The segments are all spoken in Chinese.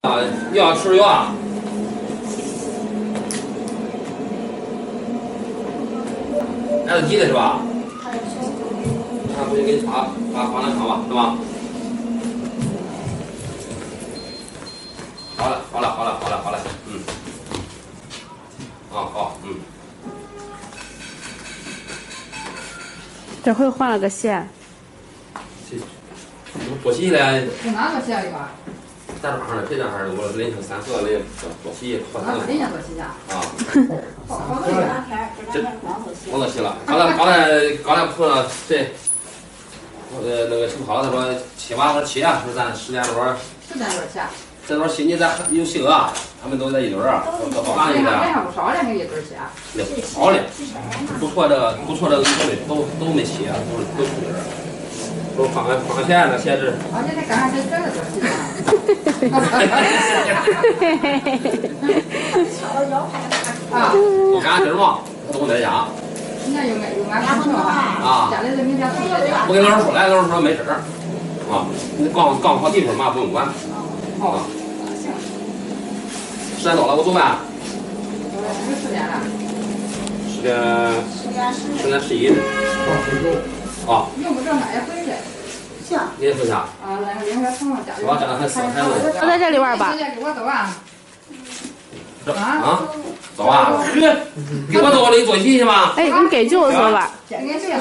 啊，又要吃肉啊！还有鸡的是吧？那不行，给你发两场吧，是吧？好了，嗯。啊，好，嗯。这回换了个线。多洗嘞。用哪个洗啊？一个？在哪儿呢？这儿我凌晨3、4的多洗，换3个。人家多洗呀。啊。这两天我都洗了。刚才碰到谁？那个挺好，他说7、8点起啊，说咱10点多。10点多起。这段悉尼咱有企鹅，他们都在一堆儿，都好大一个。人还不少，两个一堆起。好嘞，不错的都没起啊，都出点儿。都放线了，限制。而且他刚才这个多洗啊。啊！我刚这嘛，都在家。人家有俺朋友啊，家里人明天不在家。我跟老师说来，老师说没事儿。啊，你刚跑地方嘛，不用管。哦，行。10点多了，我走呗。10点了。10点11。啊。用不着俺也回去。行。你也回去啊？啊，那个应该朋友家里。我家还4个孩子。我在这里玩吧。给我走啊。啊，走啊！给我走，我给你做戏去吗？哎，你给舅走吧。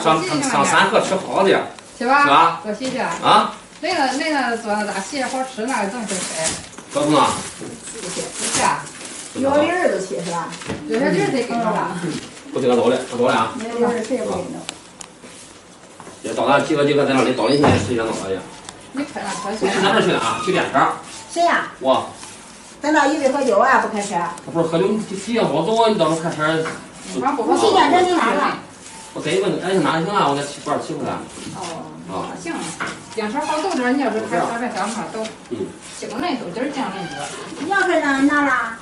上3河吃好的，去吧？是吧？多洗去。啊？那个做那大蟹好吃，那个怎么会开？高通啊？不去啊？有理儿都去是吧？有些理儿得给着了。不给他走了，他走了啊？没理儿谁也不给弄。也到那几个在那里，到你现在10点多了也。你开那车去？去哪去了啊？去电车。谁呀？我。咱到一队喝酒啊，不开车。他不是喝酒，你提前我走，你到时候开车。你提前整就来了。我给一个，哎，拿行啊，我给不让骑回来。哦，行，电车好多点，你要是开车别干嘛都，行嘞，都今儿降人多。你要是拿了？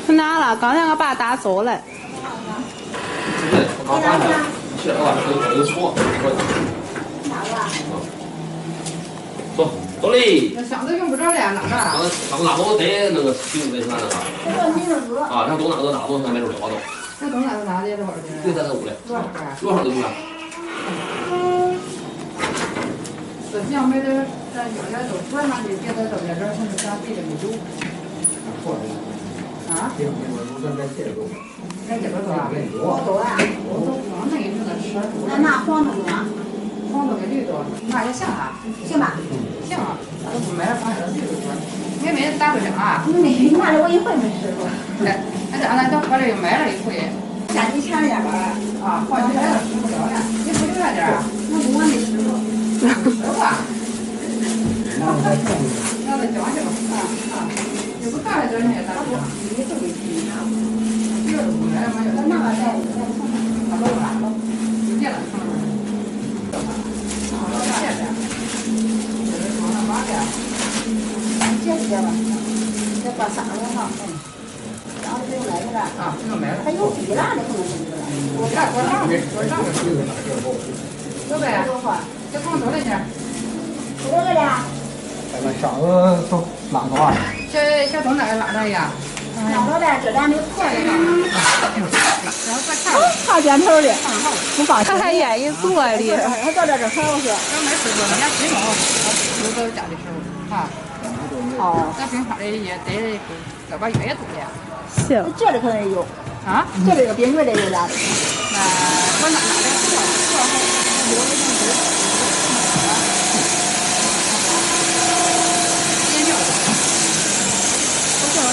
他拿了，刚才俺爸打走了。我拿了。是，我有错。拿了。走嘞！那箱子用不着了，拿着。上哪都得那个行李那个。啊，然后都拿都拿都没准聊都。那东西都拿的多少斤？就在那屋里。多少都行。这样没得，咱原来都桌上的，别在这边这，他们家地里没有。啊？在这边多啊？多啊！我都光那个吃。那拿黄的多。黄豆跟绿豆，那也行啊。行吧。行啊，那都不买了，反正绿豆多。妹妹打不上啊？没，那我一回没吃过。哎，咱都回来又买了一回。家里强点吧。啊，好几来了吃不了了。你不留下点啊？那我没吃过。吃过。那再讲去吧。又不干了，这人也打不上。你都没吃呢。别的不买了，没有。那个在那都完了，就别了，成了。接吧，这把啥了哈？然后这又买去了。啊，这个买了。还有比啦的可能是这个。我让。有呗。这光多少钱？多少的？咱们上个都拉多少？这小东那个拉着呀？拉着的，这咱没破的。然后再看。好卷头的，不放他还愿意做的。他到这好是。要没吃过，人家鸡毛，有到家里时候啊。哦。咱冰箱里也得要把月也多的。行。这里可能有。啊？这里有冰柜的有俩。那我拿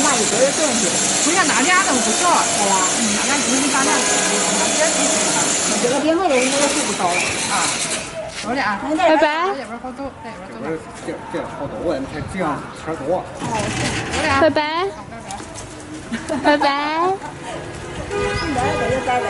那一根东西，不像那俩都不少，是吧？那俩一斤半两，这个冰柜的应该是不少了啊。好的啊，拜拜。这边好走，这边走。这好多呀，你看这样车多。拜拜。拜拜。拜拜。